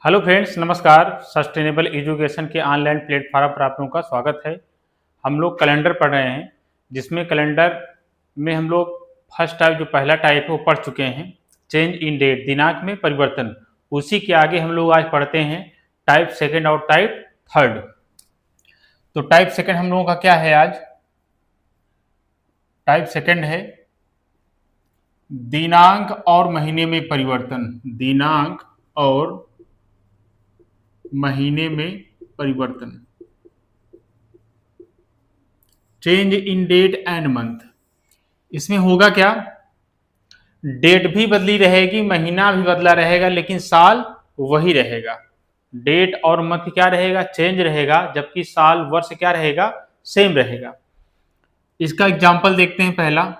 Hello friends, नमस्कार। Sustainable education के online platform पर आप लोगों का स्वागत है। हम लोग कैलेंडर पढ़ रहे हैं, जिसमें कैलेंडर में हम लोग फर्स्ट टाइप जो पहला टाइप है वो पढ़ चुके हैं, चेंज इन डेट, दिनांक में परिवर्तन। उसी के आगे हम लोग आज पढ़ते हैं टाइप सेकंड और टाइप थर्ड। तो टाइप सेकंड हम लोगों का क्या है आज? टाइप सेकंड है दिनांक और महीने में परिवर्तन। दिनांक और महीने में परिवर्तन, change in date and month. इसमें होगा क्या? डेट भी बदली रहेगी, महीना भी बदला रहेगा, लेकिन साल वही रहेगा। डेट और मंथ क्या रहेगा? चेंज रहेगा, जबकि साल वर्ष क्या रहेगा? सेम रहेगा। इसका एग्जाम्पल देखते हैं। पहला,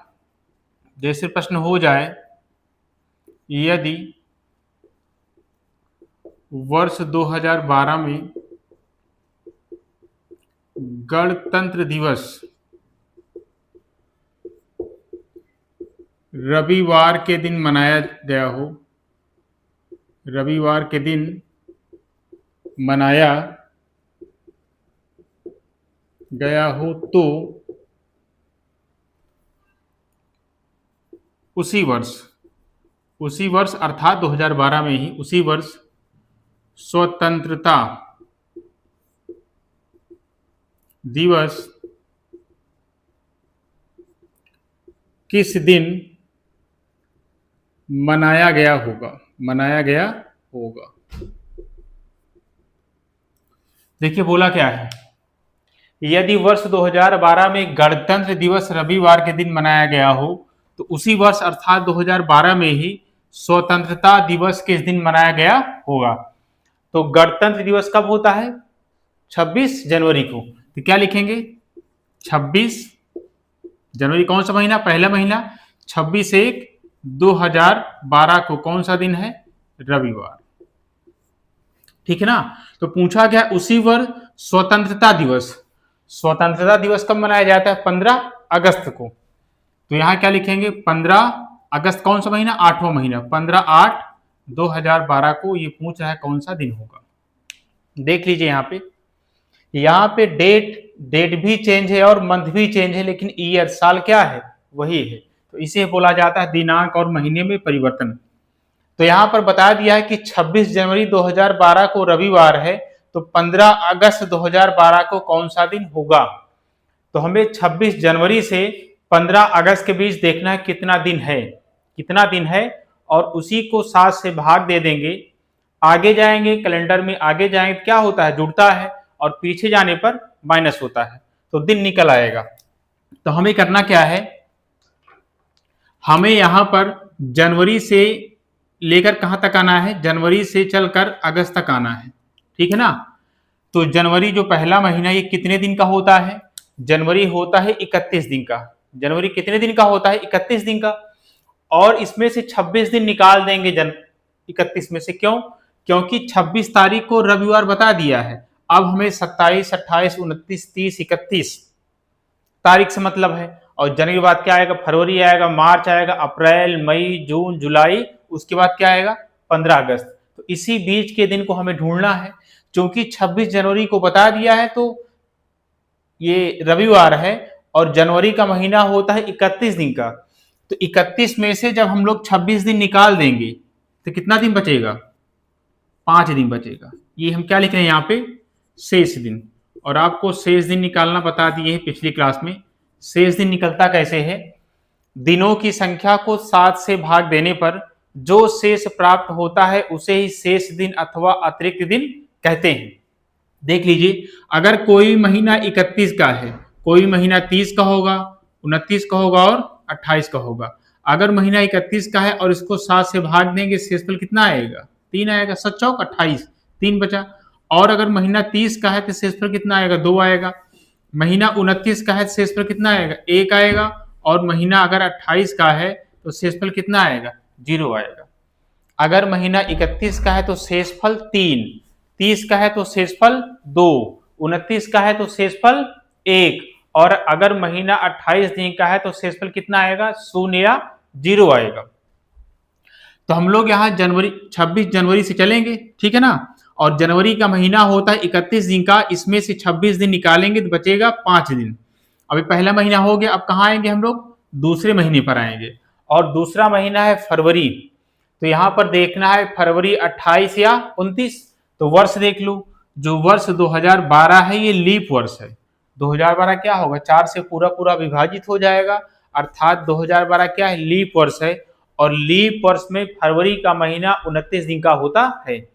जैसे प्रश्न हो जाए, यदि वर्ष 2012 में गणतंत्र दिवस रविवार के दिन मनाया गया हो, रविवार के दिन मनाया गया हो, तो उसी वर्ष अर्थात 2012 में ही उसी वर्ष स्वतंत्रता दिवस किस दिन मनाया गया होगा। देखिए बोला क्या है, यदि वर्ष 2012 में गणतंत्र दिवस रविवार के दिन मनाया गया हो, तो उसी वर्ष अर्थात 2012 में ही स्वतंत्रता दिवस किस दिन मनाया गया होगा। तो गणतंत्र दिवस कब होता है? 26 जनवरी को। तो क्या लिखेंगे? 26 जनवरी। कौन सा महीना? पहला महीना। 26/1/2012 को कौन सा दिन है? रविवार। ठीक है ना। तो पूछा गया उसी वर्ष स्वतंत्रता दिवस कब मनाया जाता है? 15 अगस्त को। तो यहां क्या लिखेंगे? 15 अगस्त। कौन सा महीना? 8वां महीना। 15/8/2012 को ये पूछ रहा है कौन सा दिन होगा। देख लीजिए यहाँ पे डेट भी चेंज है और मंथ भी चेंज है, लेकिन ईयर साल क्या है? वही है। तो इसे बोला जाता है दिनांक और महीने में परिवर्तन। तो यहाँ पर बता दिया है कि 26 जनवरी 2012 को रविवार है, तो 15 अगस्त 2012 को कौन सा दिन होगा। तो हमें 26 जनवरी से 15 अगस्त के बीच देखना है कितना दिन है, और उसी को 7 से भाग दे देंगे। आगे जाएंगे कैलेंडर में, आगे जाएंगे क्या होता है? जुड़ता है, और पीछे जाने पर माइनस होता है, तो दिन निकल आएगा। तो हमें करना क्या है? हमें यहां पर जनवरी से लेकर कहां तक आना है? जनवरी से चलकर अगस्त तक आना है। ठीक है ना। तो जनवरी जो पहला महीना, ये कितने दिन का होता है? जनवरी होता है 31 दिन का। जनवरी कितने दिन का होता है? 31 दिन का। और इसमें से 26 दिन निकाल देंगे 31 में से। क्यों? क्योंकि 26 तारीख को रविवार बता दिया है। अब हमें 27, 28, 29, 30, 31 तारीख से मतलब है। और जनवरी के बाद क्या आएगा? फरवरी आएगा, मार्च आएगा, अप्रैल, मई, जून, जुलाई, उसके बाद क्या आएगा? 15 अगस्त। तो इसी बीच के दिन को हमें ढूंढना है। क्योंकि 26 जनवरी को बता दिया है, तो ये रविवार है, और जनवरी का महीना होता है 31 दिन का। तो 31 में से जब हम लोग 26 दिन निकाल देंगे, तो कितना दिन बचेगा? 5 दिन बचेगा। ये हम क्या लिख रहे हैं यहाँ पे? शेष दिन। और आपको शेष दिन निकालना बता दिए हैं पिछली क्लास में। शेष दिन निकलता कैसे है? दिनों की संख्या को 7 से भाग देने पर जो शेष प्राप्त होता है उसे ही शेष दिन अथवा अतिरिक्त दिन कहते हैं। देख लीजिए, अगर कोई महीना 31 का है, कोई महीना 30 का होगा, 29 का होगा और 28 का होगा। अगर महीना 31 का है और इसको 7 से भाग देंगे, शेषफल कितना आएगा? 3 आएगा। 7 चौक 28, 3 बचा। और अगर महीना 30 का है तो शेषफल कितना आएगा? 2 आएगा। महीना 29 का है तो शेषफल कितना आएगा? 1 आएगा। और महीना अगर 28 का है तो शेषफल कितना आएगा? 0 आएगा। अगर महीना 31 का है तो शेषफल 3, 30 का है तो शेषफल 2, 29 का है तो शेषफल 1, और अगर महीना 28 दिन का है तो शेषफल कितना आएगा? 0 या 0 आएगा। तो हम लोग यहाँ 26 जनवरी से चलेंगे। ठीक है ना। और जनवरी का महीना होता है 31 दिन का, इसमें से 26 दिन निकालेंगे तो बचेगा 5 दिन। अभी पहला महीना हो गया, अब कहाँ आएंगे हम लोग, दूसरे महीने पर आएंगे, और दूसरा महीना है फरवरी। तो यहां पर देखना है फरवरी 28 या 29, तो वर्ष देख लो, जो वर्ष 2012 है ये लीप वर्ष है। 2012 क्या होगा, 4 से पूरा पूरा विभाजित हो जाएगा, अर्थात 2012 क्या है, लीप वर्ष है। और लीप वर्ष में फरवरी का महीना 29 दिन का होता है।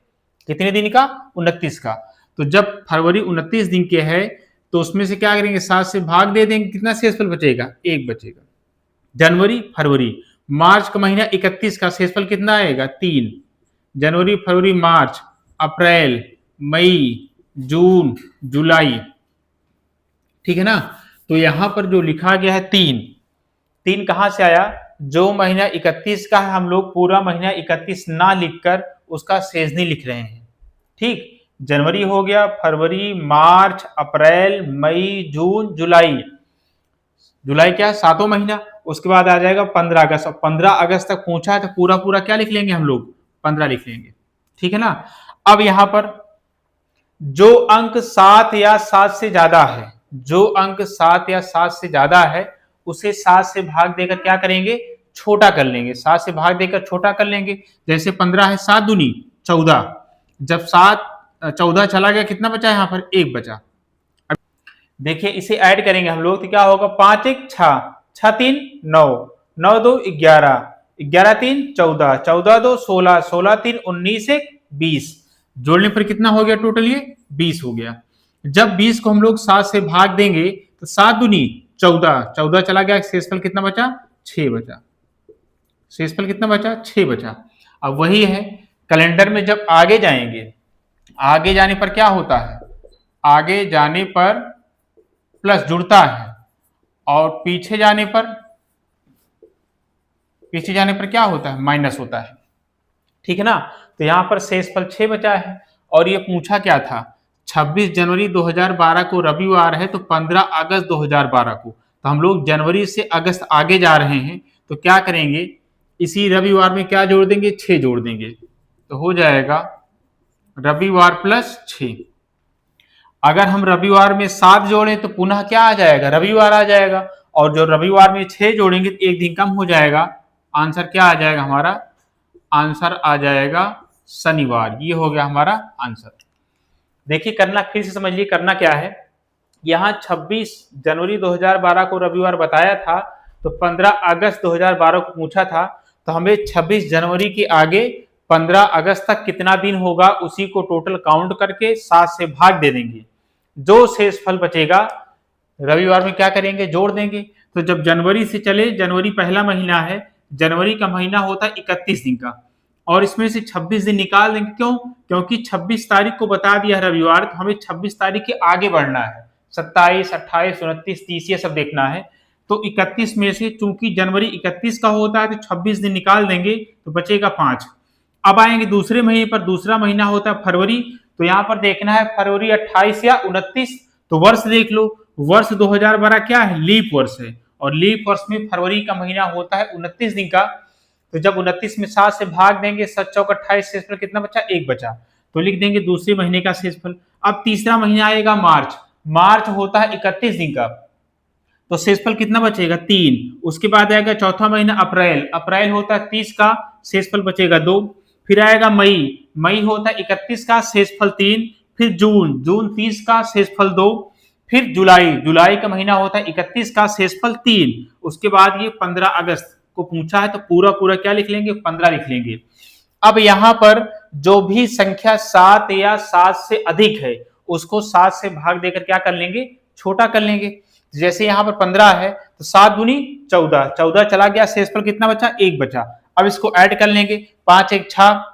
कितने दिन का, 29 का। तो जब फरवरी 29 दिन के है तो उसमें से क्या करेंगे, 7 से भाग दे देंगे, कितना शेषफल बचेगा, 1 बचेगा। जनवरी फरवरी, मार्च का महीना 31 का, शेषफल कितना आएगा, 3। जनवरी फरवरी मार्च, अप्रैल मई जून जुलाई, ठीक है ना। तो यहां पर जो लिखा गया है 3 कहां से आया, जो महीना 31 का है हम लोग पूरा महीना 31 ना लिखकर उसका शेषनी लिख रहे हैं। ठीक, जनवरी हो गया, फरवरी मार्च अप्रैल मई जून जुलाई, जुलाई क्या, 7वां महीना। उसके बाद आ जाएगा 15 अगस्त, 15 अगस्त तक पहुंचा है तो पूरा पूरा क्या लिख लेंगे हम लोग, 15 लिख लेंगे, ठीक है ना। अब यहां पर जो अंक 7 या 7 से ज्यादा है, जो अंक 7 या 7 से ज्यादा है उसे 7 से भाग देकर क्या करेंगे, छोटा कर लेंगे, 7 से भाग देकर छोटा कर लेंगे। जैसे 15 है, 7 दूनी 14, जब 14 चला गया, कितना बचा यहाँ पर, 1 बचा। अब देखिए इसे ऐड करेंगे हम लोग तो क्या होगा, 5 1 6, 6 3 9, 9 2 11, 11 3 14, 14 2 16, 16 3 19 1 20, जोड़ने पर कितना हो गया टोटल, ये 20 हो गया। जब 20 को हम लोग 7 से भाग देंगे तो 7 दूनी 14, 14 चला गया, शेषफल कितना बचा, 6 बचा। शेषफल कितना बचा, 6 बचा। अब वही है, कैलेंडर में जब आगे जाएंगे, आगे जाने पर क्या होता है, आगे जाने पर प्लस जुड़ता है, और पीछे जाने पर क्या होता है, माइनस होता है, ठीक है ना। तो यहां पर शेषफल 6 बचा है। और ये पूछा क्या था, 26 जनवरी 2012 को रविवार है तो 15 अगस्त 2012 को, तो हम लोग जनवरी से अगस्त आगे जा रहे हैं तो क्या करेंगे, इसी रविवार में क्या जोड़ देंगे, 6 जोड़ देंगे, तो हो जाएगा रविवार प्लस 6। अगर हम रविवार में 7 जोड़े तो पुनः क्या आ जाएगा, रविवार आ जाएगा, और जो रविवार में 6 जोड़ेंगे तो 1 दिन कम हो जाएगा। आंसर क्या आ जाएगा हमारा, आंसर आ जाएगा शनिवार। ये हो गया हमारा आंसर। देखिए करना फिर से समझिए, करना क्या है, यहाँ 26 जनवरी 2012 को रविवार बताया था, तो 15 अगस्त 2012 को पूछा था, तो हमें 26 जनवरी के आगे 15 अगस्त तक कितना दिन होगा उसी को टोटल काउंट करके 7 से भाग दे देंगे। जो शेषफल बचेगा रविवार में क्या करेंगे, जोड़ देंगे। तो जब जनवरी से चले, जनवरी पहला महीना है, जनवरी का महीना होता है 31 दिन का, और इसमें से 26 दिन निकाल देंगे। क्यों, क्योंकि 26 तारीख को बता दिया रविवार, तो हमें 26 तारीख के आगे बढ़ना है, 27 28 29 30 ये सब देखना है। तो 31 में से चूंकि जनवरी 31 का होता है तो 26 दिन निकाल देंगे तो बचेगा 5। अब आएंगे दूसरे महीने पर, दूसरा महीना होता है फरवरी, तो यहां पर देखना है फरवरी 28 या 29, तो वर्ष देख लो, वर्ष 2012 क्या है, लीप वर्ष है, और लीप वर्ष में फरवरी का महीना होता है 29 दिन का। तो जब 29 में 7 से भाग देंगे, 7 चौक 28, शेषफल कितना बचा, 1 बचा, तो लिख देंगे दूसरे महीने का शेषफल। अब तीसरा महीना आएगा मार्च, मार्च होता है 31 दिन का, तो शेषफल कितना बचेगा, 3। उसके बाद आएगा चौथा महीना अप्रैल, अप्रैल होता है 30 का, शेषफल बचेगा 2। फिर आएगा मई, मई होता है 31 का, शेषफल 3। फिर जून, जून 30 का, शेषफल 2। फिर जुलाई, जुलाई का महीना होता है 31 का, शेषफल 3। उसके बाद ये 15 अगस्त को पूछा है तो पूरा पूरा क्या लिख लेंगे, 15 लिख लेंगे। अब यहां पर जो भी संख्या 7 या 7 से अधिक है उसको 7 से भाग देकर क्या कर लेंगे, छोटा कर लेंगे। जैसे यहाँ पर 15 है तो 7 दूनी 14, 14 चला गया, शेषफल कितना बचा, 1 बचा। अब इसको ऐड कर लेंगे, 5 1 6,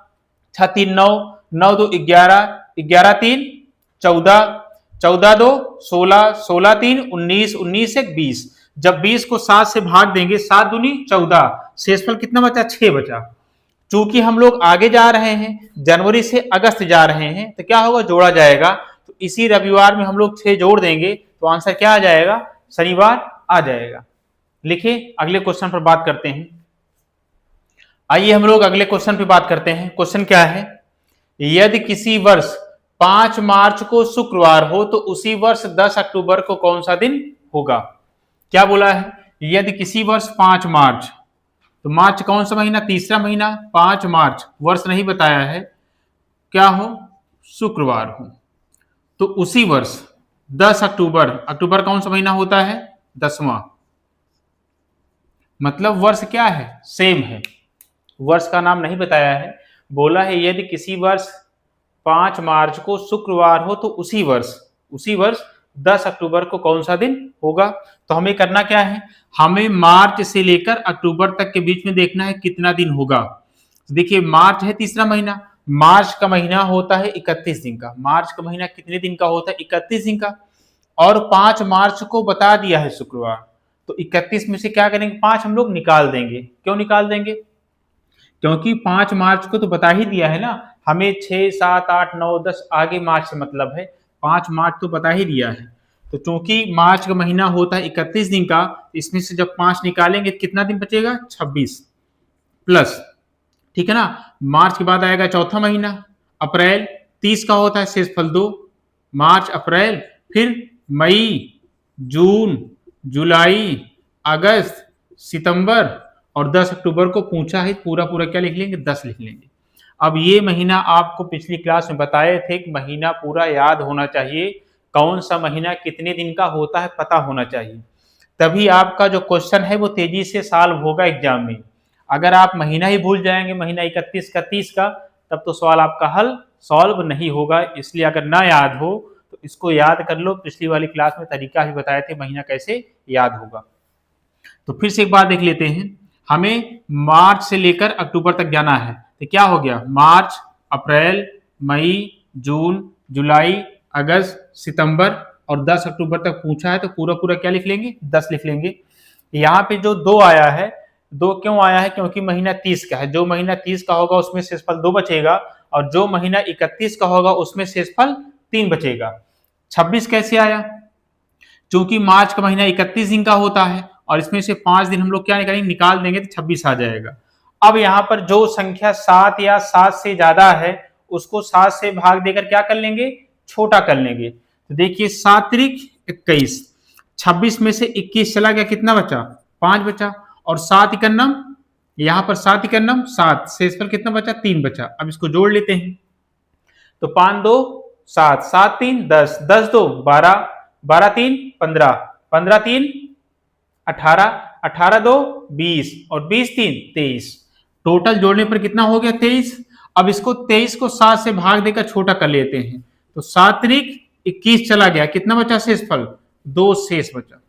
6 3 9, 9 2 11, 11 3 14, 14 2 16, 16 3 19, 19 1 20। जब 20 को 7 से भाग देंगे, 7 दूनी 14, शेषफल कितना बचा, 6 बचा। चूंकि हम लोग आगे जा रहे हैं, जनवरी से अगस्त जा रहे हैं, तो क्या होगा, जोड़ा जाएगा। तो इसी रविवार में हम लोग 6 जोड़ देंगे तो आंसर क्या आ जाएगा, शनिवार आ जाएगा। लिखिए अगले क्वेश्चन पर बात करते हैं। आइए हम लोग अगले क्वेश्चन पे बात करते हैं। क्वेश्चन क्या है, यदि किसी वर्ष 5 मार्च को शुक्रवार हो तो उसी वर्ष 10 अक्टूबर को कौन सा दिन होगा। क्या बोला है, यदि किसी वर्ष 5 मार्च, तो मार्च कौन सा महीना, तीसरा महीना, 5 मार्च वर्ष नहीं बताया है, क्या हो, शुक्रवार हो, तो उसी वर्ष 10 अक्टूबर, अक्टूबर कौन सा महीना होता है, 10वां, मतलब वर्ष क्या है, सेम है, वर्ष का नाम नहीं बताया है। बोला है यदि किसी वर्ष 5 मार्च को शुक्रवार हो तो उसी वर्ष 10 अक्टूबर को कौन सा दिन होगा। तो हमें करना क्या है, हमें मार्च से लेकर अक्टूबर तक के बीच में देखना है कितना दिन होगा। देखिए मार्च है तीसरा महीना, मार्च का महीना होता है 31 दिन का, मार्च का महीना कितने दिन का होता है, 31 दिन का, और 5 मार्च को बता दिया है शुक्रवार, तो 31 में से क्या करेंगे, 5 हम लोग निकाल देंगे। क्यों निकाल देंगे, क्योंकि 5 मार्च को तो बता ही दिया है ना हमें, 6, 7, 8, 9, 10 आगे मार्च से मतलब है, 5 मार्च तो बता ही दिया है। तो चूंकि मार्च का महीना होता है 31 दिन का, इसमें से जब 5 निकालेंगे कितना दिन बचेगा, 26 प्लस, ठीक है ना। मार्च के बाद आएगा चौथा महीना अप्रैल, 30 का होता है, शेषफल 2, मार्च अप्रैल, फिर मई, जून, जुलाई, अगस्त, सितंबर, और 10 अक्टूबर को पूछा है, पूरा पूरा क्या लिख लेंगे, 10 लिख लेंगे। अब ये महीना आपको पिछली क्लास में बताए थे कि महीना पूरा याद होना चाहिए, कौन सा महीना कितने दिन का होता है पता होना चाहिए, तभी आपका जो क्वेश्चन है वो तेजी से सॉल्व होगा एग्जाम में। अगर आप महीना ही भूल जाएंगे, महीना 31 का 30 का, तब तो सवाल आपका हल सॉल्व नहीं होगा। इसलिए अगर ना याद हो तो इसको याद कर लो, पिछली वाली क्लास में तरीका भी बताए थे महीना कैसे याद होगा। तो फिर से एक बार देख लेते हैं, हमें मार्च से लेकर अक्टूबर तक जाना है, तो क्या हो गया, मार्च, अप्रैल, मई, जून, जुलाई, अगस्त, सितंबर, और 10 अक्टूबर तक पूछा है, तो पूरा पूरा क्या लिख लेंगे, 10 लिख लेंगे। यहाँ पे जो 2 आया है, 2 क्यों आया है, क्योंकि महीना 30 का है, जो महीना 30 का होगा उसमें शेषफल 2 बचेगा, और जो महीना 31 का होगा उसमें शेषफल 3 बचेगा। 26 कैसे आया, क्योंकि मार्च का महीना 31 दिन का होता है, और इसमें से 5 दिन हम लोग क्या निकालेंगे, निकाल देंगे तो 26 आ जाएगा। अब यहाँ पर जो संख्या 7 या 7 से ज्यादा है उसको 7 से भाग देकर क्या कर लेंगे, छोटा कर लेंगे। तो देखिए 7 त्रिक 21, 26 में से 21 चला गया, कितना बचा, 5 बचा, और 7 इकन्नम, यहाँ पर 7 इकन्नम 7, शेषफल कितना बचा, 3 बचा। अब इसको जोड़ लेते हैं, तो 5 2 7, 7 3 10, 10 2 12, 12 3 15, 15 3 18, 18 2 20, और 20 3 23, टोटल जोड़ने पर कितना हो गया, 23। अब इसको 23 को 7 से भाग देकर छोटा कर लेते हैं, तो 7 त्रिक 21 चला गया, कितना बचा शेषफल, 2 शेष बचा,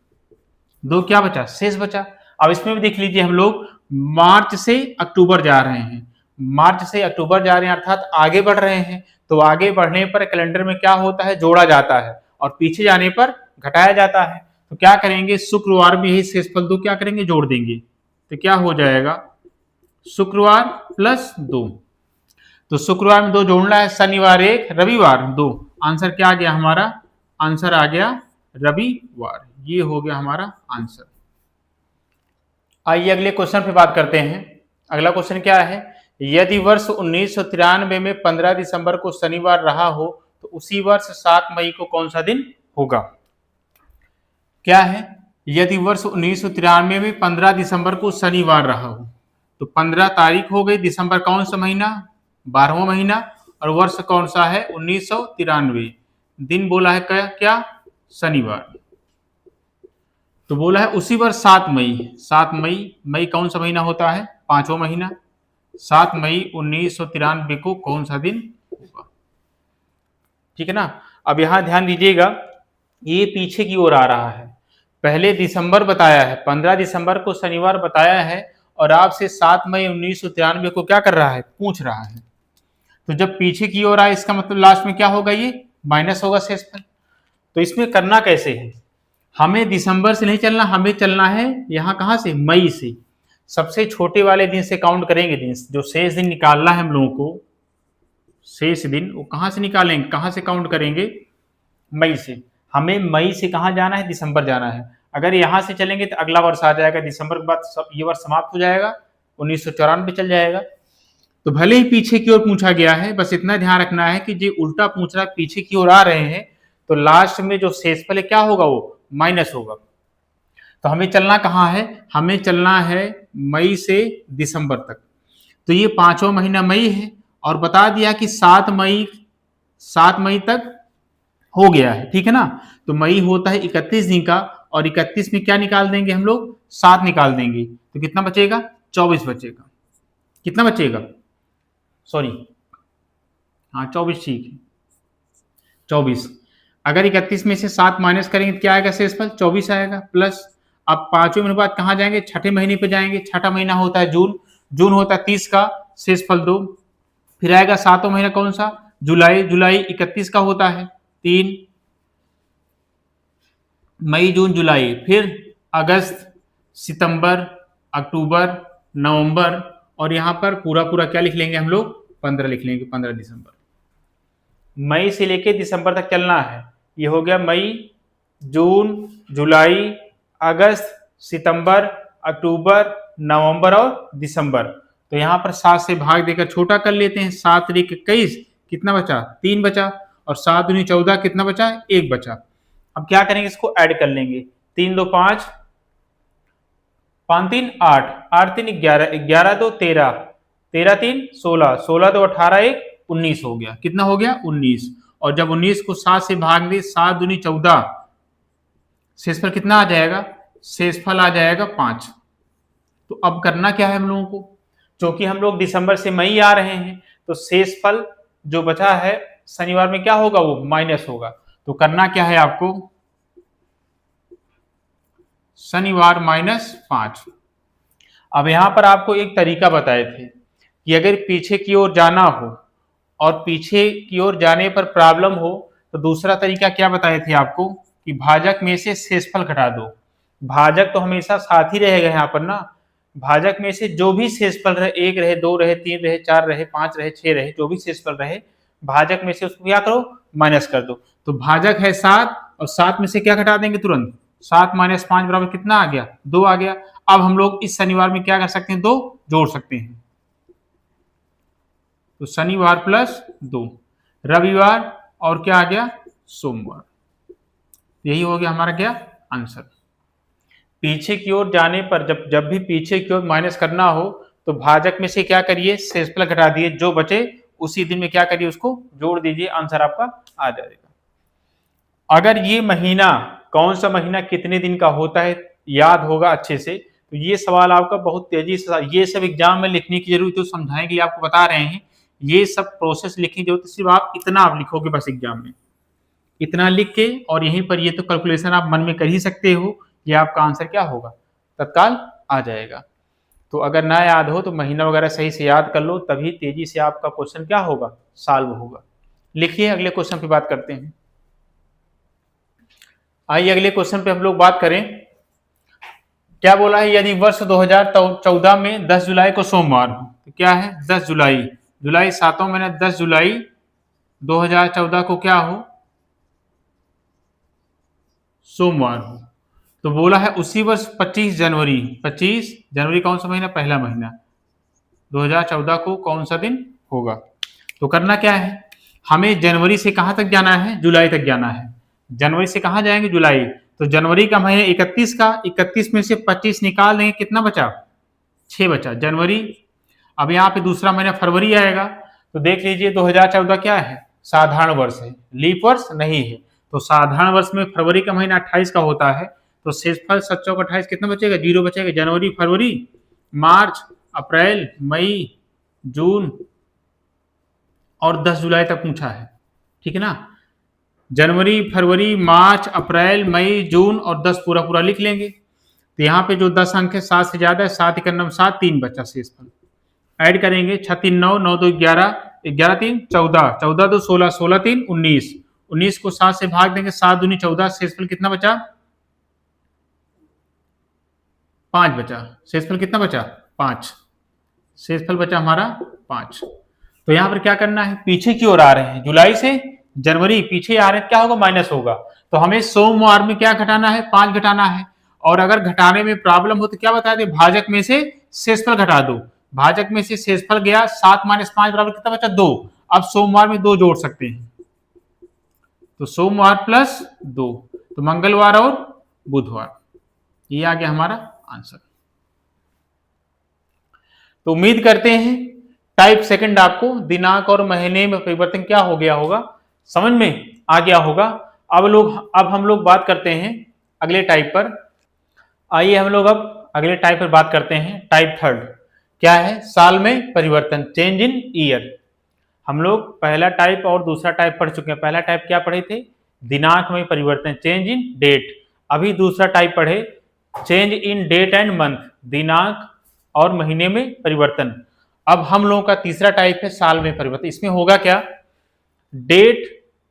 2 क्या बचा, शेष बचा। अब इसमें भी देख लीजिए, हम लोग मार्च से अक्टूबर जा रहे हैं, मार्च से अक्टूबर जा रहे हैं अर्थात आगे बढ़ रहे हैं, तो आगे बढ़ने पर कैलेंडर में क्या होता है, जोड़ा जाता है, और पीछे जाने पर घटाया जाता है। तो क्या करेंगे, शुक्रवार में ही शेषफल 2 क्या करेंगे, जोड़ देंगे, तो क्या हो जाएगा, शुक्रवार प्लस 2, तो शुक्रवार में 2 जोड़ना है, शनिवार 1, रविवार 2, आंसर क्या आ गया हमारा, आंसर आ गया रविवार, ये हो गया हमारा आंसर। आइए अगले क्वेश्चन पे बात करते हैं। अगला क्वेश्चन क्या है, यदि वर्ष 1993 में 15 दिसंबर को शनिवार रहा हो तो उसी वर्ष 7 मई को कौन सा दिन होगा। क्या है, यदि वर्ष 1993 में 15 दिसंबर को शनिवार रहा हो, तो 15 तारीख हो गई, दिसंबर कौन सा महीना, 12वां महीना, और वर्ष कौन सा है, 1993, दिन बोला है क्या, शनिवार, तो बोला है उसी वर्ष 7 मई, 7 मई, मई कौन सा महीना होता है, 5वां महीना, 7 मई 1993 को कौन सा दिन होगा, ठीक है ना। अब यहां ध्यान दीजिएगा, ये पीछे की ओर आ रहा है, पहले दिसंबर बताया है, 15 दिसंबर को शनिवार बताया है, और आपसे 7 मई 1993 को क्या कर रहा है, पूछ रहा है। तो जब पीछे की ओर आए इसका मतलब लास्ट में क्या होगा, ये माइनस होगा शेषफल। तो इसमें करना कैसे है, हमें दिसंबर से नहीं चलना, हमें चलना है यहाँ कहाँ से, मई से, सबसे छोटे वाले दिन से काउंट करेंगे, दिन जो शेष दिन निकालना है हम लोगों को, शेष दिन वो कहाँ से निकालेंगे, कहाँ से काउंट करेंगे, मई से। हमें मई से कहाँ जाना है, दिसंबर जाना है। अगर यहाँ से चलेंगे तो अगला वर्ष आ जाएगा, दिसंबर के बाद ये वर्ष समाप्त हो जाएगा, 1994 चल जाएगा। तो भले ही पीछे की ओर पूछा गया है, बस इतना ध्यान रखना है कि जो उल्टा पूछ रहा है पीछे की ओर आ रहे हैं, तो लास्ट में जो शेषफल है क्या होगा, वो माइनस होगा। तो हमें चलना कहाँ है, हमें चलना है मई से दिसंबर तक। तो ये पांचवा महीना मई है, और बता दिया कि 7 मई तक हो गया है, ठीक है ना। तो मई होता है 31 दिन का, और 31 में क्या निकाल देंगे हम लोग, 7 निकाल देंगे, तो कितना बचेगा, 24 बचेगा। कितना बचेगा, सॉरी, हाँ 24 ठीक है, 24। अगर 31 में से 7 माइनस करेंगे तो क्या आएगा, शेषफल 24 आएगा, प्लस अब 5वें महीने बाद कहाँ जाएंगे, छठे महीने पे जाएंगे। छठा महीना होता है जून, जून होता है 30 का, शेषफल 2। फिर आएगा 7वां महीना कौन सा, जुलाई, जुलाई 31 का होता है 3, मई जून जुलाई, फिर अगस्त, सितंबर, अक्टूबर, नवंबर, और यहां पर पूरा पूरा क्या लिख लेंगे हम लोग, 15 लिख लेंगे, 15 दिसंबर। मई से लेके दिसंबर तक चलना है। ये हो गया मई, जून, जुलाई, अगस्त, सितंबर, अक्टूबर, नवंबर और दिसंबर। तो यहाँ पर 7 से भाग देकर छोटा कर लेते हैं। 7 × 21 कितना बचा, 3 बचा, और 7 × 14 कितना बचा, 1 बचा। अब क्या करेंगे, इसको ऐड कर लेंगे। 3 2 5, 5 3 8, 8 3 11, 11 2 13, 13 3 16, 16 2 18, 1 19 हो गया। कितना हो गया, 19। और जब 19 को 7 से भाग दे, 7 दूनी 14, शेषफल कितना आ जाएगा, शेषफल आ जाएगा 5। तो अब करना क्या है हम लोगों को, क्योंकि हम लोग दिसंबर से मई आ रहे हैं, तो शेषफल जो बचा है शनिवार में क्या होगा, वो माइनस होगा। तो करना क्या है आपको, शनिवार -5। अब यहां पर आपको एक तरीका बताए थे कि अगर पीछे की ओर जाना हो और पीछे की ओर जाने पर प्रॉब्लम हो, तो दूसरा तरीका क्या बताए थे आपको कि भाजक में से शेषफल घटा दो। भाजक तो हमेशा साथ ही रहेगा यहाँ पर ना, भाजक में से जो भी शेषफल रहे, 1 रहे, 2 रहे, 3 रहे, 4 रहे, 5 रहे, 6 रहे, जो भी शेषफल रहे, भाजक में से उसको क्या करो, माइनस कर दो। तो भाजक है 7, और 7 में से क्या घटा देंगे तुरंत, 7 - 5 बराबर कितना आ गया, 2 आ गया। अब हम लोग इस शनिवार में क्या कर सकते हैं, 2 जोड़ सकते हैं। तो शनिवार +2, रविवार, और क्या आ गया, सोमवार। यही हो गया हमारा क्या आंसर। पीछे की ओर जाने पर, जब भी पीछे की ओर माइनस करना हो, तो भाजक में से क्या करिए, शेषफल घटा दिए, जो बचे उसी दिन में क्या करिए, उसको जोड़ दीजिए, आंसर आपका आ जाएगा। अगर ये महीना कौन सा महीना कितने दिन का होता है याद होगा अच्छे से, तो ये सवाल आपका बहुत तेजी से, ये सब एग्जाम में लिखने की जरूरत है, तो समझाएंगे, आपको बता रहे हैं, ये सब प्रोसेस लिखने की जरूरत, सिर्फ आप इतना आप लिखोगे बस एग्जाम में, इतना लिख के, और यहीं पर ये तो कैलकुलेशन आप मन में कर ही सकते हो, ये आपका आंसर क्या होगा, तत्काल आ जाएगा। तो अगर ना याद हो तो महीना वगैरह सही से याद कर लो, तभी तेजी से आपका क्वेश्चन क्या होगा, सॉल्व होगा। लिखिए, अगले क्वेश्चन पे बात करते हैं। आइए अगले क्वेश्चन पे हम लोग बात करें। क्या बोला है, यदि वर्ष 2014 में 10 जुलाई को सोमवार हो, तो क्या है, 10 जुलाई, जुलाई 7वां महीना, 10 जुलाई 2014 को क्या हो, सोमवार हो। तो बोला है उसी वर्ष 25 जनवरी, 25 जनवरी कौन सा महीना, पहला महीना, 2014 को कौन सा दिन होगा। तो करना क्या है, हमें जनवरी से कहां तक जाना है, जुलाई तक जाना है। जनवरी से कहां जाएंगे, जुलाई। तो जनवरी का महीना 31 का, 31 में से 25 निकाल देंगे, कितना बचा, 6 बचा, जनवरी। अब यहाँ पे दूसरा महीना फरवरी आएगा। तो देख लीजिए 2014 क्या है, साधारण वर्ष है, लीप वर्ष नहीं है। तो साधारण वर्ष में फरवरी का महीना 28 का होता है। तो शेषफल 7 × 28 कितना बचेगा, 0 बचेगा। जनवरी, फरवरी, मार्च, अप्रैल, मई, जून, और 10 जुलाई तक पूछा है, ठीक है ना। जनवरी, फरवरी, मार्च, अप्रैल, मई, जून और 10 पूरा पूरा लिख लेंगे। तो यहाँ पे जो 10 अंक है 7 से ज्यादा है, 7 × 9 7, 3 बचा शेषफल। ऐड करेंगे, 6 3 9, 9 2 11, 11 3 14, 14 2 16, 16 3 19, 19 को 7 से भाग देंगे, 7 दूनी 14, शेषफल कितना बचा, 5 बचा। शेषफल कितना बचा, 5। शेषफल बचा हमारा 5। तो यहाँ पर क्या करना है, पीछे की ओर आ रहे हैं, जुलाई से जनवरी पीछे आ रहे हैं, क्या होगा, माइनस होगा। तो हमें सोमवार में क्या घटाना है, 5 घटाना है। और अगर घटाने में प्रॉब्लम हो तो क्या बता दें, भाजक में से शेषफल घटा दो। भाजक में से शेषफल गया, 7 माइनस 5 बराबर कितना बचा, 2। अब सोमवार में 2 जोड़ सकते हैं, तो सोमवार प्लस 2, तो मंगलवार और बुधवार, ये आ गया हमारा आंसर। तो उम्मीद करते हैं टाइप सेकंड आपको दिनांक और महीने में परिवर्तन क्या हो गया होगा, समझ में आ गया होगा। अब हम लोग बात करते हैं अगले टाइप पर। आइए हम लोग अब अगले टाइप पर बात करते हैं। टाइप थर्ड क्या है, साल में परिवर्तन, चेंज इन ईयर। हम लोग पहला टाइप और दूसरा टाइप पढ़ चुके हैं। पहला टाइप क्या पढ़े थे, दिनांक में परिवर्तन, चेंज इन डेट। अभी दूसरा टाइप पढ़े, change in date and month, दिनांक और महीने में परिवर्तन। अब हम लोगों का तीसरा टाइप है साल में परिवर्तन। इसमें होगा क्या, डेट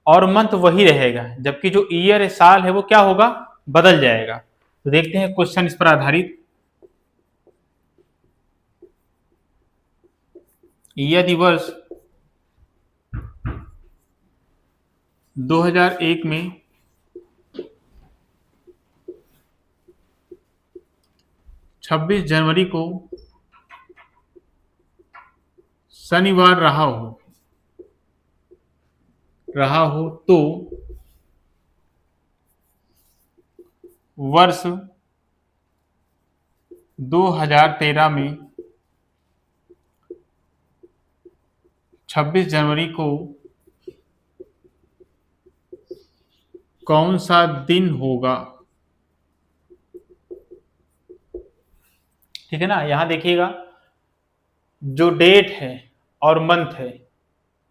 और मंथ वही रहेगा, जबकि जो ईयर है, साल है, वो क्या होगा, बदल जाएगा। तो देखते हैं क्वेश्चन इस पर आधारित। यदि वर्ष 2001 में 26 जनवरी को शनिवार रहा हो तो वर्ष 2013 में 26 जनवरी को कौन सा दिन होगा। ठीक है ना, यहां देखिएगा जो डेट है और मंथ है,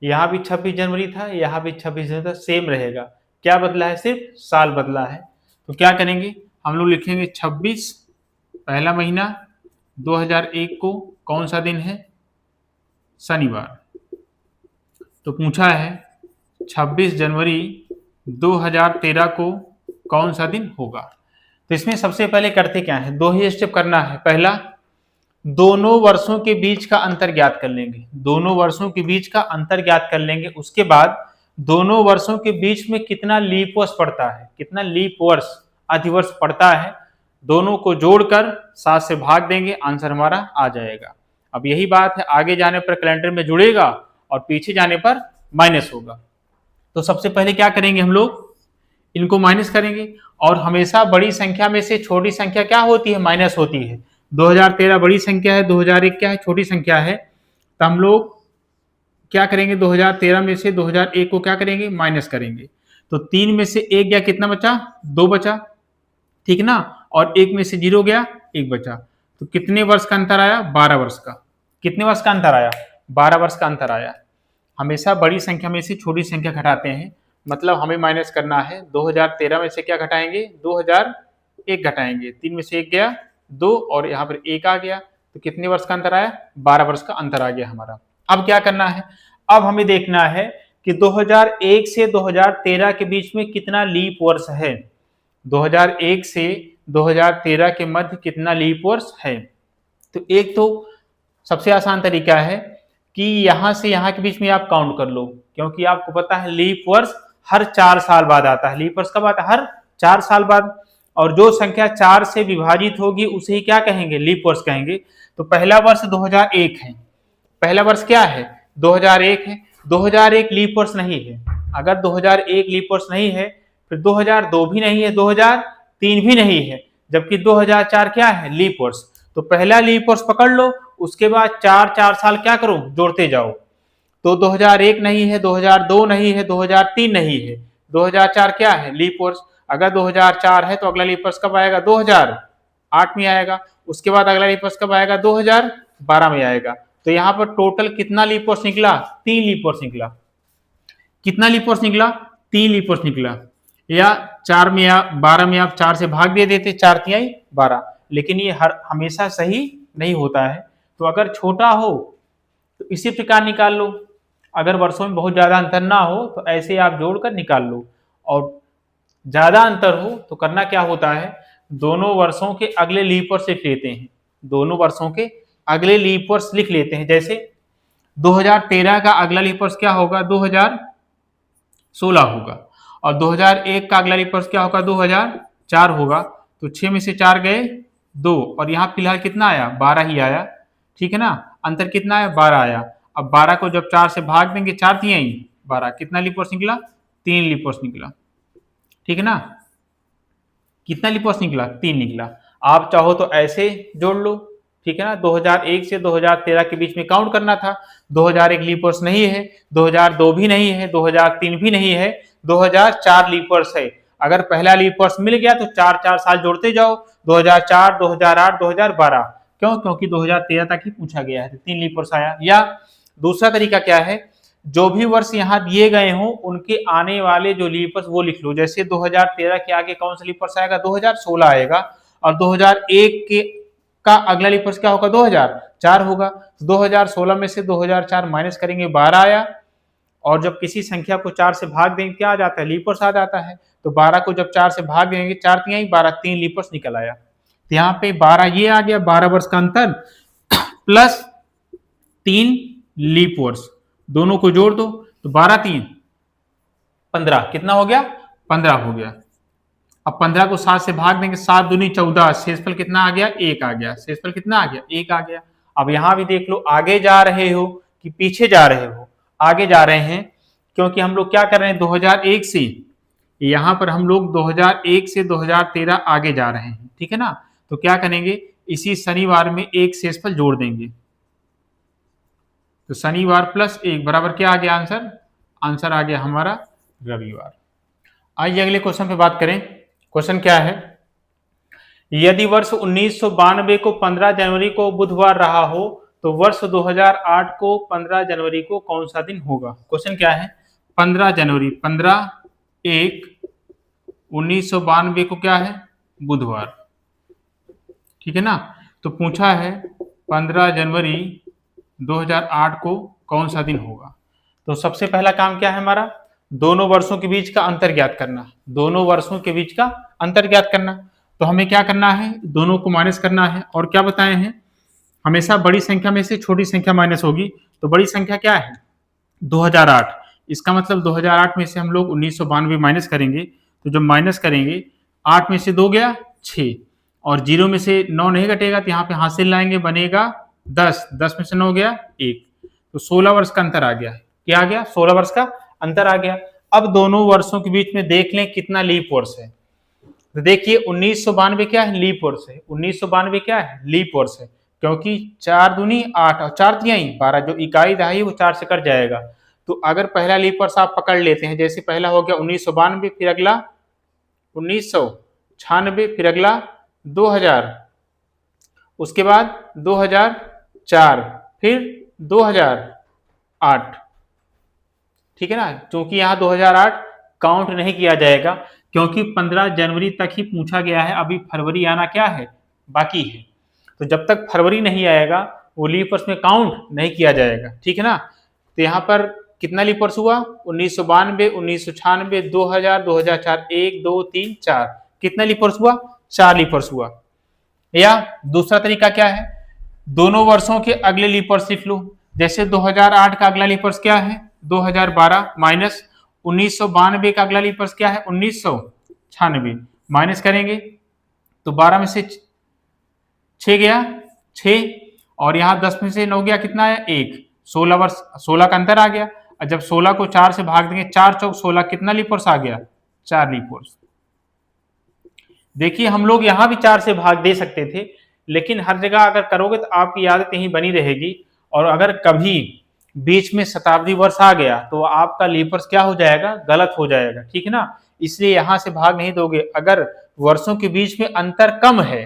यहां भी 26 जनवरी था, यहां भी 26 जनवरी था, सेम रहेगा। क्या बदला है, सिर्फ साल बदला है। तो क्या करेंगे, हम लोग लिखेंगे 26 पहला महीना 2001 को कौन सा दिन है, शनिवार। तो पूछा है 26 जनवरी 2013 को कौन सा दिन होगा। तो इसमें सबसे पहले करते क्या है, 2 ही स्टेप करना है। पहला, दोनों वर्षों के बीच का अंतर ज्ञात कर लेंगे, दोनों वर्षों के बीच का अंतर ज्ञात कर लेंगे। उसके बाद दोनों वर्षों के बीच में कितना लीप वर्ष पड़ता है, कितना लीप वर्ष अधिवर्ष पड़ता है, दोनों को जोड़कर 7 से भाग देंगे, आंसर हमारा आ जाएगा। अब यही बात है, आगे जाने पर कैलेंडर में जुड़ेगा और पीछे जाने पर माइनस होगा। तो सबसे पहले क्या करेंगे, हम लोग इनको माइनस करेंगे। और हमेशा बड़ी संख्या में से छोटी संख्या क्या होती है, माइनस होती है। 2013 बड़ी संख्या है, 2001 क्या है, छोटी संख्या है। तो हम लोग क्या करेंगे, 2013 में से 2001 को क्या करेंगे, माइनस करेंगे। तो 3 में से 1 गया, कितना बचा, 2 बचा, ठीक ना। और 1 में से 0 गया, 1 बचा। तो कितने वर्ष का अंतर आया, 12 वर्ष का। कितने वर्ष का अंतर आया, 12 वर्ष का अंतर आया। हमेशा बड़ी संख्या में से छोटी संख्या घटाते हैं, मतलब हमें माइनस करना है। 2013 में से क्या घटाएंगे, 2001 घटाएंगे। 3 में से 1 गया, 2, और यहाँ पर 1 आ गया। तो कितने वर्ष का अंतर आया, 12 वर्ष का अंतर आ गया हमारा। अब क्या करना है, अब हमें देखना है कि 2001 से 2013 के बीच में कितना लीप वर्ष है। 2001 से 2013 के मध्य कितना लीप वर्ष है। तो एक तो सबसे आसान तरीका है कि यहां से यहां के बीच में आप काउंट कर लो, क्योंकि आपको पता है लीप वर्ष हर 4 साल बाद आता है। लीप वर्ष कब आता है, हर 4 साल बाद। और जो संख्या 4 से विभाजित होगी उसे ही क्या कहेंगे, लीप वर्ष कहेंगे। तो पहला वर्ष 2001 है, पहला वर्ष क्या है, 2001 है। 2001 लीप वर्ष नहीं है। अगर 2001 लीप वर्ष नहीं है, फिर 2002 भी नहीं है, 2003 भी नहीं है, जबकि 2004 क्या है, लीप वर्ष। तो पहला लीप वर्ष पकड़ लो, उसके बाद 4 साल क्या करो, जोड़ते जाओ। तो 2001 नहीं है, 2002 नहीं है, 2003 नहीं है, 2004 क्या है, लीप वर्ष। अगर 2004 है तो अगला लीप वर्ष कब आएगा, 2008 में आएगा। उसके बाद अगला लीप वर्ष कब आएगा, 2012 में आएगा। तो यहाँ पर टोटल कितना लीप वर्ष निकला, 3 लीप वर्ष निकला। कितना लीप वर्ष निकला, 3 लीप वर्ष निकला। या 4 में या 12 में आप 4 से भाग दे देते, 4 तिहाई 12, लेकिन ये हमेशा सही नहीं होता है। तो अगर छोटा हो तो इसी प्रकार निकाल लो, अगर वर्षों में बहुत ज्यादा अंतर ना हो तो ऐसे आप जोड़कर निकाल लो। और ज्यादा अंतर हो तो करना क्या होता है, दोनों वर्षों के अगले लीप वर्ष लिख लेते हैं, दोनों वर्षों के अगले लीप वर्ष लिख लेते हैं। जैसे 2013 का अगला लीप वर्ष क्या होगा, 2016 होगा। और 2001 का अगला लीप वर्ष क्या होगा, 2004 होगा। तो 6 में से 4 गए, 2, और यहाँ फिलहाल कितना आया, 12 ही आया, ठीक है ना। अंतर कितना है 12 आया। अब 12 को जब 4 से भाग देंगे, 4 तियां 12, कितना लीपर्स निकला 3 लीपर्स निकला, ठीक है ना। कितना लीपर्स निकला 3 निकला। आप चाहो तो ऐसे जोड़ लो, ठीक है ना। 2001 से 2013 के बीच में काउंट करना था। 2001 लीपर्स नहीं है, 2002 भी नहीं है, 2003 भी नहीं है, 2004 लीपर्स है। अगर पहला लीपर्स मिल गया तो 4-4 साल जोड़ते जाओ, 2004, 2008, 2012। क्यों? क्योंकि 2013 तक ही पूछा गया है, 3 लीपर्स आया। या दूसरा तरीका क्या है, जो भी वर्ष यहाँ दिए गए हों उनके आने वाले जो लीपर्स वो लिख लो। जैसे 2013 के आगे कौन सा लीपर्स आएगा 2016 आएगा, और 2001 के का अगला लीपर्स क्या होगा 2004 होगा। 2016 में से 2004 माइनस करेंगे 12 आया, और जब किसी संख्या को 4 से भाग देंगे क्या आ जाता है लीपर्स आ जाता है। तो 12 को जब 4 से भाग देंगे 4 तिहाई 12, 3 लीपर्स निकल आया। तो यहाँ पे 12 ये आ गया, 12 वर्ष का अंतर प्लस 3 लीप वर्ष, दोनों को जोड़ दो तो 12 3 15, कितना हो गया 15 हो गया। अब 15 को 7 से भाग देंगे, 7 दूनी 14, शेषफल कितना आ गया 1 आ गया। शेषफल कितना आ गया 1 आ गया। अब यहां भी देख लो आगे जा रहे हो कि पीछे जा रहे हो, आगे जा रहे हैं, क्योंकि हम लोग क्या कर रहे हैं 2001 से, यहां पर हम लोग 2001 से 2013 आगे जा रहे हैं, ठीक है ना। तो क्या करेंगे, इसी शनिवार में एक शेषफल जोड़ देंगे, तो शनिवार प्लस 1 बराबर क्या आ गया आंसर, आंसर आ गया हमारा रविवार। आइए अगले क्वेश्चन पे बात करें। क्वेश्चन क्या है, यदि वर्ष 1992 को 15 जनवरी को बुधवार रहा हो तो वर्ष 2008 को 15 जनवरी को कौन सा दिन होगा। क्वेश्चन क्या है, 15 जनवरी, 15/1/1992 को क्या है बुधवार, ठीक है ना। तो पूछा है 15 जनवरी 2008 को कौन सा दिन होगा। तो सबसे पहला काम क्या है हमारा, दोनों वर्षों के बीच का अंतर ज्ञात करना, दोनों वर्षों के बीच का अंतर ज्ञात करना। तो हमें क्या करना है, दोनों को माइनस करना है। और क्या बताए हैं, हमेशा बड़ी संख्या में से छोटी संख्या माइनस होगी। तो बड़ी संख्या क्या है 2008, इसका मतलब 2008 में से हम लोग 1992 माइनस करेंगे। तो जब माइनस करेंगे 8 में से 2 गया 6, और 0 में से 9 नहीं घटेगा तो यहाँ पे हासिल लाएंगे, बनेगा 10, 10 में से 9 गया 1, तो 16 वर्ष का अंतर आ गया। क्या आ गया 16 वर्ष का अंतर आ गया। अब दोनों वर्षों के बीच में देख लें कितना लीप वर्ष है। तो देखिए 1992 क्या है लीप वर्ष है, 1992 क्या है लीप वर्ष है, क्योंकि 4 दूनी 8 और 4 तिहाई 12, जो इकाई दहाई वो 4 से कट जाएगा। तो अगर पहला लीप वर्ष आप पकड़ लेते हैं, जैसे पहला हो गया 1992, फिर अगला 1996, फिर अगला 2000, उसके बाद 2004, फिर 2008, ठीक है ना। क्योंकि यहाँ 2008 काउंट नहीं किया जाएगा, क्योंकि 15 जनवरी तक ही पूछा गया है, अभी फरवरी आना क्या है बाकी है। तो जब तक फरवरी नहीं आएगा वो लीप वर्ष में काउंट नहीं किया जाएगा, ठीक है ना। तो यहाँ पर कितना लीप वर्ष हुआ 1992, 1996, 2000, 2004, 1 2 3 4, कितना लीप वर्ष हुआ 4 लीप वर्ष हुआ। या दूसरा तरीका क्या है, दोनों वर्षों के अगले लीप वर्ष लिख लो। जैसे 2008 का अगला लीप वर्ष क्या है 2012, माइनस 1992 का अगला लीप वर्ष क्या है 1996, माइनस करेंगे तो 12 में से 6 गया 6, और यहाँ 10 में से 9 गया कितना है 1, 16 वर्ष, 16 का अंतर आ गया। और जब 16 को 4 से भाग देंगे 4 चौक 16, कितना लीप वर्ष आ गया 4 लीप वर्ष। देखिए हम लोग यहाँ भी 4 से भाग दे सकते थे, लेकिन हर जगह अगर करोगे तो आपकी आदत यही बनी रहेगी। और अगर कभी बीच में शताब्दी वर्ष आ गया तो आपका लीप वर्ष क्या हो जाएगा गलत हो जाएगा, ठीक है ना। इसलिए यहां से भाग नहीं दोगे। अगर वर्षों के बीच में अंतर कम है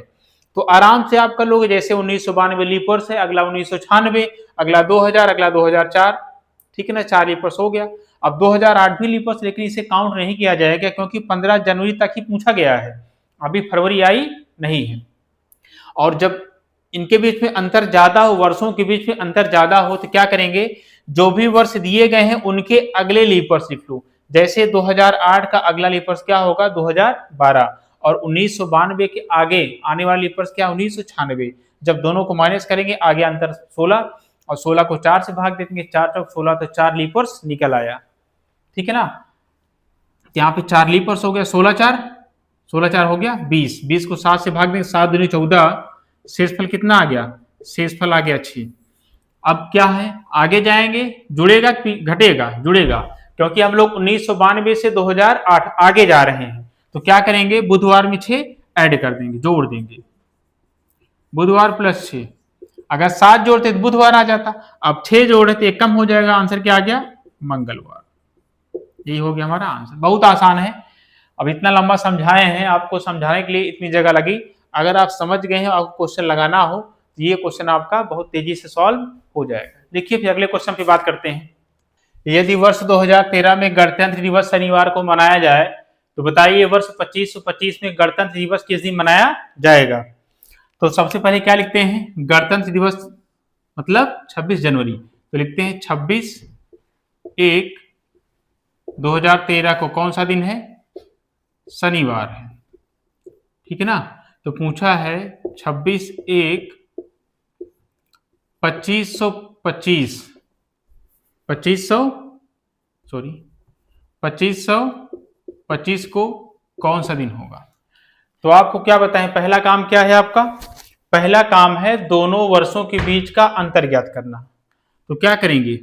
तो आराम से आप कर लोगे। जैसे 1992 लीप वर्ष है, अगला 1996, अगला 2000, अगला 2004, ठीक है ना, 4 लीप वर्ष हो गया। अब 2008 भी लीप वर्ष, लेकिन इसे काउंट नहीं किया जाएगा क्योंकि 15 जनवरी तक ही पूछा गया है, अभी फरवरी आई नहीं है। और जब इनके बीच में अंतर ज्यादा हो, वर्षों के बीच में अंतर ज्यादा हो, तो क्या करेंगे, जो भी वर्ष दिए गए हैं उनके अगले लीप वर्ष लिख लो। जैसे 2008 का अगला लीप वर्ष क्या होगा 2012, और 1992 के आगे आने वाला लीप वर्ष क्या 1996। जब दोनों को माइनस करेंगे आगे अंतर 16, और 16 को 4 से भाग देंगे, 4 चौक 16, तो 4 लीप वर्ष निकल आया, ठीक है ना। यहाँ पे 4 लीप वर्ष हो गया, 16 4 हो गया 20, 20 को 7 से भाग देंगे, 7 दूनी 14, शेषफल कितना आ गया, शेषफल आ गया 6। अब क्या है, आगे जाएंगे, जुड़ेगा कि घटेगा? जुड़ेगा, क्योंकि हम लोग 1992 से 2008 आगे जा रहे हैं। तो क्या करेंगे, बुधवार में 6 ऐड कर देंगे, जोड़ देंगे, बुधवार प्लस 6। अगर 7 जोड़ते तो बुधवार आ जाता, अब 6 जोड़े तो 1 कम हो जाएगा, आंसर क्या आ गया, मंगलवार। यही हो गया हमारा आंसर। बहुत आसान है। अब इतना लंबा समझाए हैं, आपको समझाने के लिए इतनी जगह लगी। अगर आप समझ गए हैं, आपको क्वेश्चन लगाना हो तो ये क्वेश्चन आपका बहुत तेजी से सॉल्व हो जाएगा। देखिए फिर अगले क्वेश्चन पे बात करते हैं। यदि वर्ष 2013 में गणतंत्र दिवस शनिवार को मनाया जाए तो बताइए वर्ष 2525 में गणतंत्र दिवस किस दिन मनाया जाएगा? तो सबसे पहले क्या लिखते हैं, गणतंत्र दिवस मतलब 26 जनवरी, तो लिखते हैं 26/1/2013 को कौन सा दिन है, शनिवार है, ठीक है ना। तो पूछा है 26/1/2525 2525 को कौन सा दिन होगा? तो आपको क्या बताएं, पहला काम क्या है आपका, पहला काम है दोनों वर्षों के बीच का अंतर ज्ञात करना। तो क्या करेंगे,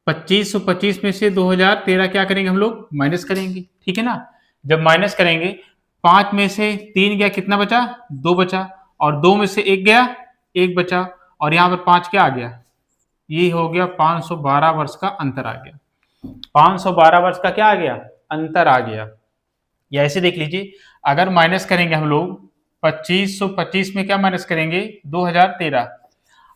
2525 में से 2013 क्या करेंगे हम लोग, माइनस करेंगे, ठीक है ना। जब माइनस करेंगे, 5 में से 3 गया, कितना बचा, 2 बचा, और 2 में से 1 गया, 1 बचा, और यहाँ पर 5 क्या आ गया, ये हो गया 512 वर्ष का अंतर आ गया। 512 वर्ष का क्या आ गया, अंतर आ गया। या ऐसे देख लीजिए, अगर माइनस करेंगे हम लोग 2525 में क्या माइनस करेंगे, 2013।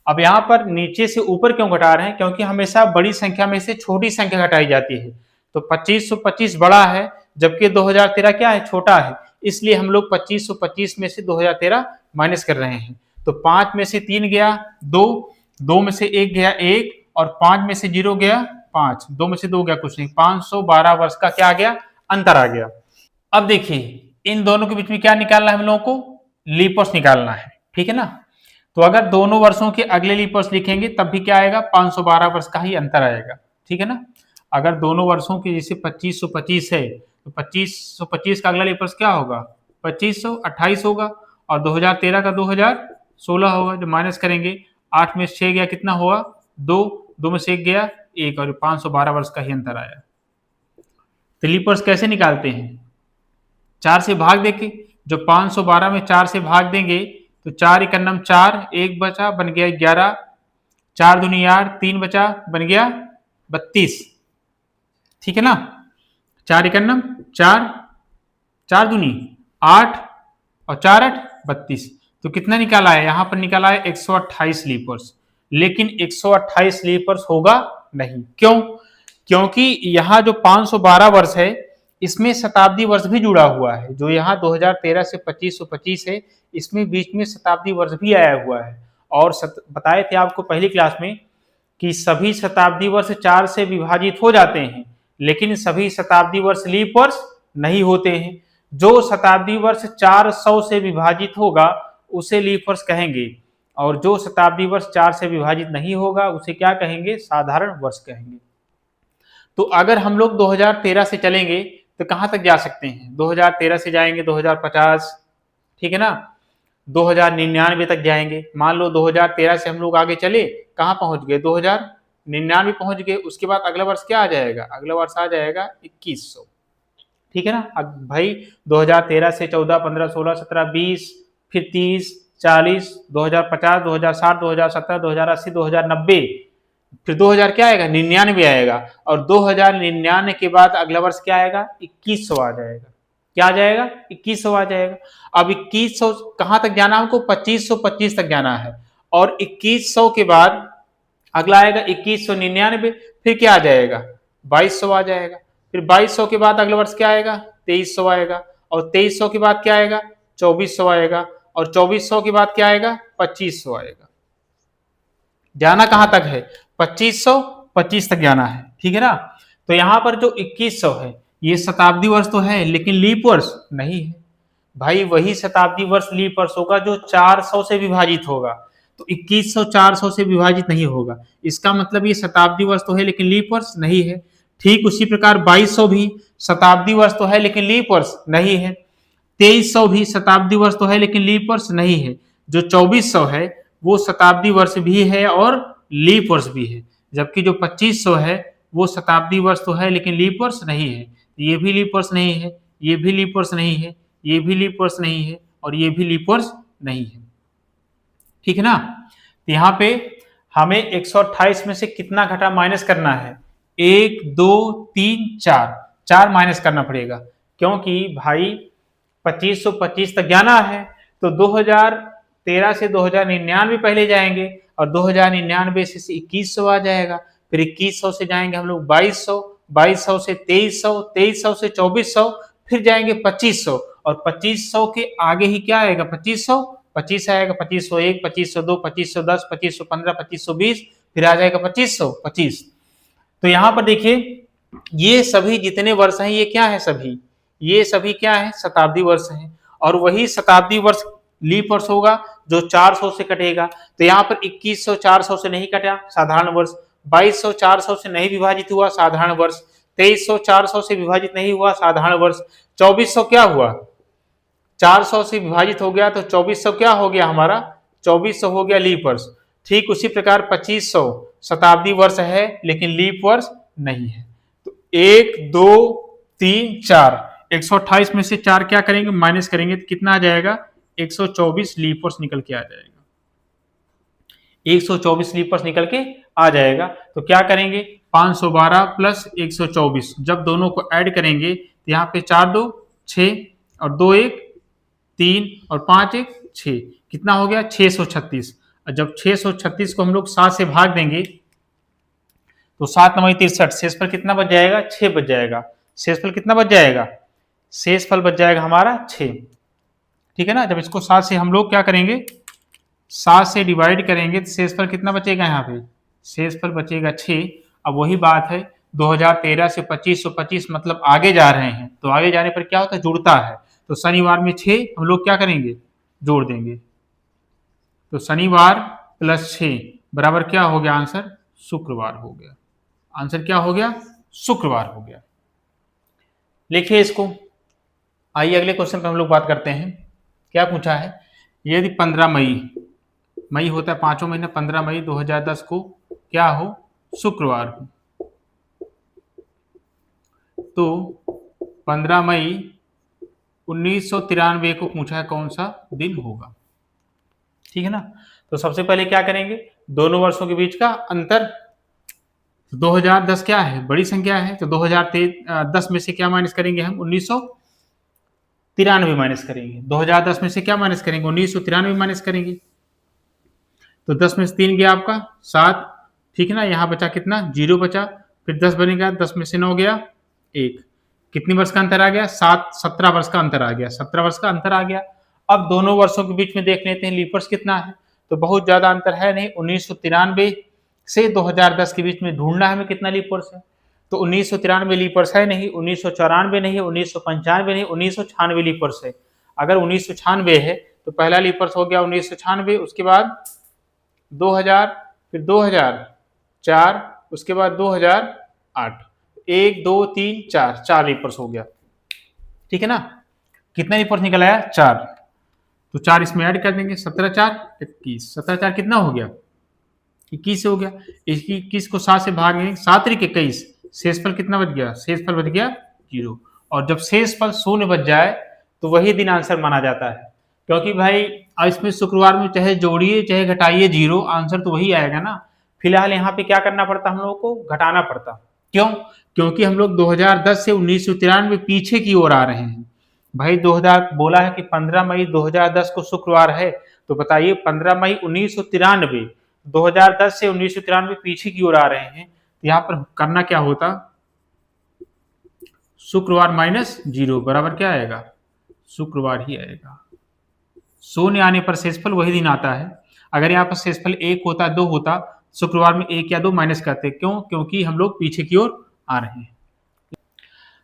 अब यहाँ पर नीचे से ऊपर क्यों घटा रहे हैं, क्योंकि हमेशा बड़ी संख्या में से छोटी संख्या घटाई जाती है। तो 2525 बड़ा है, जबकि 2013 क्या है, छोटा है, इसलिए हम लोग 2525 में से 2013 माइनस कर रहे हैं। तो 5 में से 3 गया 2, 2 में से 1 गया 1, और 5 में से 0 गया 5, 2 में से 2 गया कुछ नहीं, 512 वर्ष का क्या आ गया, अंतर आ गया। अब देखिए इन दोनों के बीच में क्या निकालना है हम लोगों को, लीप वर्ष निकालना है, ठीक है ना। तो अगर दोनों वर्षों के अगले लीप वर्ष लिखेंगे तब भी क्या आएगा, 512 वर्ष का ही अंतर आएगा, ठीक है ना। अगर दोनों वर्षों के जैसे 2525 है तो 2525 का अगला लीप वर्ष क्या होगा, 2528 होगा, और 2013 का 2016 होगा। जो माइनस करेंगे, 8 में 6 गया, कितना हुआ, 2, 2 में से 1 गया 1, और 512 वर्ष का ही अंतर आया। तो लीप वर्ष कैसे निकालते हैं, 4 से भाग देके, जो 512 में 4 से भाग देंगे तो 4 एकन्नम 4, 1 बचा, बन गया 11, 4 दूनी 8, 3 बचा, बन गया 32, ठीक है ना। 4 एकन्नम 4, 4 दूनी 8, और 4 8 32। तो कितना निकाला है, यहां पर निकाला है 128 लीप वर्ष, लेकिन 128 लीप वर्ष होगा नहीं। क्यों, क्योंकि यहाँ जो 512 वर्ष है इसमें शताब्दी वर्ष भी जुड़ा हुआ है। जो यहाँ 2013 से 2525 है, इसमें बीच में शताब्दी वर्ष भी आया हुआ है। और बताए थे आपको पहली क्लास में कि सभी शताब्दी वर्ष 4 से विभाजित हो जाते हैं, लेकिन सभी शताब्दी वर्ष लीप वर्ष नहीं होते हैं। जो शताब्दी वर्ष 400 से विभाजित होगा उसे लीप वर्ष कहेंगे, और जो शताब्दी वर्ष 4 से विभाजित नहीं होगा उसे क्या कहेंगे, साधारण वर्ष कहेंगे। तो अगर हम लोग 2013 से चलेंगे तो कहां तक जा सकते हैं, 2013 से जाएंगे 2050, ठीक है ना, 2099 तक जाएंगे। मान लो 2013 से हम लोग आगे चले, कहां पहुंच गए, 2099 पहुंच गए। उसके बाद अगला वर्ष क्या आ जाएगा, अगला वर्ष आ जाएगा 2100, ठीक है ना। अब भाई 2013 से 14, 15, 16, 17, 20, फिर 30, 40, 2050, 2060, 2070, 2080, 2090, फिर 2000 क्या आएगा, 99 आएगा, और 2099 के बाद अगला वर्ष क्या आएगा, 2100 आ जाएगा। क्या आ जाएगा, 2100 आ जाएगा। अब 2100 कहां तक जाना हमको, 2525 तक जाना है, और 2100 के बाद अगला आएगा 2199, फिर क्या आ जाएगा, 2200 आ जाएगा। फिर 2200 के बाद अगला वर्ष क्या आएगा, 2300 आएगा, और 2300 के बाद क्या आएगा, 2400 आएगा, और 2400 के बाद क्या आएगा, 2500 आएगा। जाना कहां तक है, 2525 तक जाना है, ठीक है ना। तो यहां पर जो 2100 है ये शताब्दी वर्ष तो है, लेकिन लीप वर्ष नहीं है। भाई वही शताब्दी वर्ष लीप वर्ष होगा जो 400 से विभाजित होगा। तो 2100 400 से विभाजित नहीं होगा, इसका मतलब ये शताब्दी वर्ष तो है लेकिन लीप वर्ष नहीं है। ठीक उसी प्रकार 2200 भी शताब्दी वर्ष तो है लेकिन लीप वर्ष नहीं है। 2300 भी शताब्दी वर्ष तो है लेकिन लीप वर्ष नहीं है। जो 2400 है वो शताब्दी वर्ष भी है और लीप वर्ष भी है, जबकि जो 2500 है वो शताब्दी वर्ष तो है लेकिन लीप वर्ष नहीं है। ये भी लीप वर्ष नहीं है, ये भी लीप वर्ष नहीं है, ये भी लीप वर्ष नहीं है और ये भी लीप वर्ष नहीं है। ठीक है ना। तो यहाँ पे हमें 128 में से कितना घटा माइनस करना है, 1 2 3 4, 4 माइनस करना पड़ेगा, क्योंकि भाई 2525 तक जाना है तो 2013 से 2099 पहले जाएंगे और 2099 से 2100 आ जाएगा, फिर 2100 से जाएंगे हम लोग 2200, 2200 से 2300, 2300 से 2400, फिर जाएंगे 2500 और 2500 के आगे ही क्या आएगा, 25 आएगा, 2501, 2502, 2510, 2515, 2520, फिर आ जाएगा 2525। तो यहां पर देखिए ये सभी जितने वर्ष हैं ये क्या है, सभी ये सभी क्या है, शताब्दी वर्ष है, और वही शताब्दी वर्ष लीप वर्ष होगा जो 400 से कटेगा। तो यहाँ पर 2100 400 से नहीं कटा, साधारण वर्ष, 2200 400 से नहीं विभाजित हुआ, साधारण वर्ष, 2300 400 से विभाजित नहीं हुआ, साधारण वर्ष, 2400 क्या हुआ, 400 से विभाजित हो गया तो 2400 क्या हो गया हमारा, 2400 हो गया लीप वर्ष। ठीक उसी प्रकार 2500 शताब्दी वर्ष है लेकिन लीप वर्ष नहीं है। तो 1 2 3 4, 128 में से 4 क्या करेंगे, माइनस करेंगे तो कितना आ जाएगा, 124 लीप वर्ष निकल के आ जाएगा, 124 लीप वर्ष निकल के आ जाएगा। तो क्या करेंगे, 512 प्लस 124, जब दोनों को ऐड करेंगे तो यहाँ पे 4 2 6 और 2 1 3 और 5 1 6, कितना हो गया 636। और जब 636 को हम लोग 7 से भाग देंगे तो 7 9 63, शेषफल कितना बच जाएगा, 6 बच जाएगा। शेषफल कितना बच जाएगा, शेषफल बच जाएगा हमारा 6। ठीक है ना। जब इसको 7 से हम लोग क्या करेंगे, 7 से डिवाइड करेंगे तो शेषफल कितना बचेगा, यहाँ पे शेषफल बचेगा 6। अब वही बात है 2013 से 2525 मतलब आगे जा रहे हैं, तो आगे जाने पर क्या होता है, जुड़ता है, तो शनिवार में 6 हम लोग क्या करेंगे, जोड़ देंगे। तो शनिवार प्लस 6 बराबर क्या हो गया, आंसर शुक्रवार हो गया। आंसर क्या हो गया, शुक्रवार हो गया। लिखिए इसको। आइए अगले क्वेश्चन पर हम लोग बात करते हैं। क्या पूछा है, यदि 15 मई होता है 5वां महीना, 15 मई 2010 को क्या हो, शुक्रवार हो, तो 15 मई 1993 को पूछा है कौन सा दिन होगा। ठीक है ना। तो सबसे पहले क्या करेंगे, दोनों वर्षों के बीच का अंतर, 2010 क्या है, बड़ी संख्या है, तो 2010 में से क्या माइनस करेंगे हम, 1993 माइनस करेंगे। 2010 में से क्या माइनस करेंगे, 1993 माइनस करेंगे। तो 10 में से 3 गया आपका 7, ठीक है ना। यहाँ बचा कितना, 0 बचा, फिर 10 बनेगा, 10 में से 9 गया 1, कितनी वर्ष का अंतर आ गया, 17 वर्ष का अंतर आ गया, 17 वर्ष का अंतर आ गया। अब दोनों वर्षों के बीच में देख लेते हैं लीप वर्ष कितना है, तो बहुत ज्यादा अंतर है नहीं, 1993 से 2010 के बीच में ढूंढना है हमें कितना लीप वर्ष है। तो 1993 लीप वर्ष है नहीं, 1994 नहीं है, 1995 नहीं, 1996 लीप वर्ष है। अगर 1996 है तो पहला लीप वर्ष हो गया 1996, उसके बाद 2000, फिर 2004, उसके बाद 2008, 1 2 3 4, 4 लीप वर्ष हो गया। ठीक है ना। कितना लीप वर्ष निकल आया, 4, तो 4 इसमें ऐड कर देंगे, 17 4 21, 17 4 कितना हो गया, 21 हो गया। 21 को 7 से भागेंगे, 7 3 21, शेषफल कितना बच गया, शेषफल बच गया 0। और जब शेषफल 0 बच जाए तो वही दिन आंसर माना जाता है, क्योंकि भाई इसमें शुक्रवार में चाहे जोड़िए चाहे घटाइए 0, आंसर तो वही आएगा ना। फिलहाल यहाँ पे क्या करना पड़ता हम लोगों को, घटाना पड़ता। क्यों, क्योंकि हम लोग 2010 से 1993 पीछे की ओर आ रहे हैं। भाई 2000 बोला है कि 15 मई 2010 को शुक्रवार है, तो बताइए 15 मई 1993, 2010 से 1993 पीछे की ओर आ रहे हैं, तो यहाँ पर करना क्या होता, शुक्रवार माइनस 0 बराबर क्या आएगा, शुक्रवार ही आएगा। 0 आने पर शेषफल वही दिन आता है। अगर यहाँ पर शेषफल 1 होता 2 होता, शुक्रवार में 1 या 2 माइनस करते, क्यों, क्योंकि हम लोग पीछे की ओर आ रहे हैं।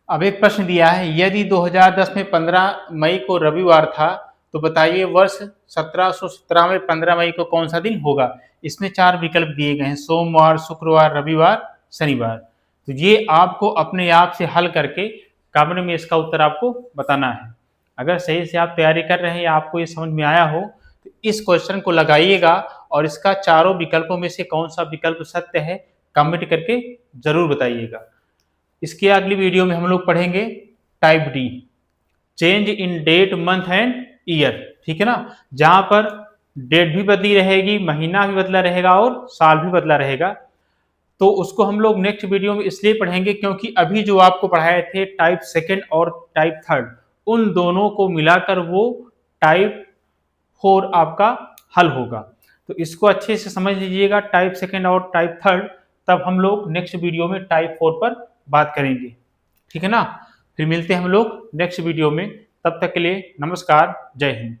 अब एक प्रश्न दिया है, यदि 2010 में 15 मई को रविवार था तो बताइए वर्ष 1717 में 15 मई को कौन सा दिन होगा। इसमें 4 विकल्प दिए गए हैं, सोमवार, शुक्रवार, रविवार, शनिवार। तो ये आपको अपने आप से हल करके कमेंट में इसका उत्तर आपको बताना है। अगर सही से आप तैयारी कर रहे हैं या आपको ये समझ में आया हो तो इस क्वेश्चन को लगाइएगा और इसका चारों विकल्पों में से कौन सा विकल्प सत्य है कमेंट करके जरूर बताइएगा। इसके अगली वीडियो में हम लोग पढ़ेंगे type D, change in date month and year, ठीक है ना, जहां पर डेट भी बदली रहेगी, महीना भी बदला रहेगा और साल भी बदला रहेगा। तो उसको हम लोग नेक्स्ट वीडियो में इसलिए पढ़ेंगे क्योंकि अभी जो आपको पढ़ाए थे टाइप सेकेंड और टाइप थर्ड, उन दोनों को मिलाकर वो टाइप 4 आपका हल होगा। तो इसको अच्छे से समझ लीजिएगा टाइप सेकेंड और टाइप थर्ड, तब हम लोग नेक्स्ट वीडियो में टाइप 4 पर बात करेंगे, ठीक है ना। फिर मिलते हैं हम लोग नेक्स्ट वीडियो में, तब तक के लिए नमस्कार, जय हिंद।